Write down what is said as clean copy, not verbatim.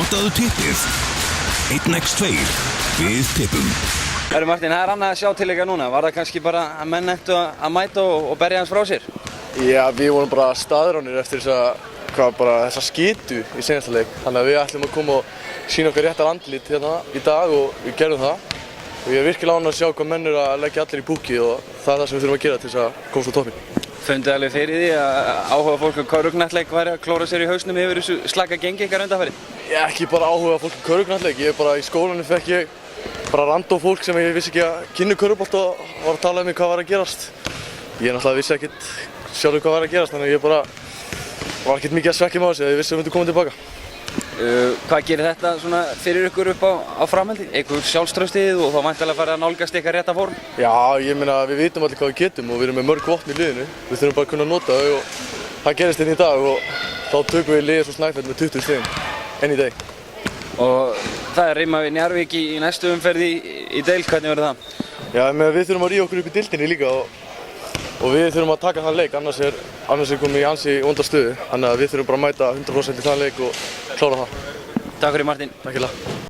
Notaðu tippið 1x2 við tippum. Herru Martin, það annað að sjá til ykkar núna. Var það kannski bara að menn ættu að mæta og berja hans frá sér? Já, við vorum bara staðránir eftir þessa skitu í seinasta leik. Þannig að við ætlum að koma og sýna okkar réttar andlit hérna í dag og við gerðum það. Og ég er virkilega ánægður að sjá hvað menn eru að leggja allir í púkið og það er það sem við þurfum að gera til þess að komast á toppinn. Funduð alveg fyrir því að áhuga fólk á körfuknattleik væri að klóra sér í hausnum yfir þessu slaka gengi ykkar undanfarið? Ég er ekki bara áhuga fólk á körfuknattleik, í skólanum fekk ég bara random fólk sem ég vissi ekki að kynna körfubolta og var að tala um mig hvað var að gerast. Ég náttúrulega vissi ekkert sjálfur hvað var að gerast, þannig að ég bara var ekkert mikið að svekkja mig á þessu, ég vissi að við myndum koma tilbaka. Hvað gerir þetta svona fyrir ykkur upp á framhaldi? Eitthvað sjálfstraustið og þá væntanlega farið að nálgast ykkar rétta form? Já, ég meina við vitum allir hvað við getum og við erum með mörg vopn í liðinu. Við þurfum bara að kunna nota þau og það gerist hérna í dag og þá tökum við liðið svo Snæfell með 20 stigum enn í dag. Og það er Rima við Njarðvík í næstu umferð í deild, hvernig verður það? Já, við þurfum að ríða okkur upp í deildinni líka og við þurfum að taka þann leik, annars er komið í ansi vonda stöðu. Þannig að við þurfum bara að mæta 100% í þann leik og klára það. Takk fyrir Martin. Takk fyrir.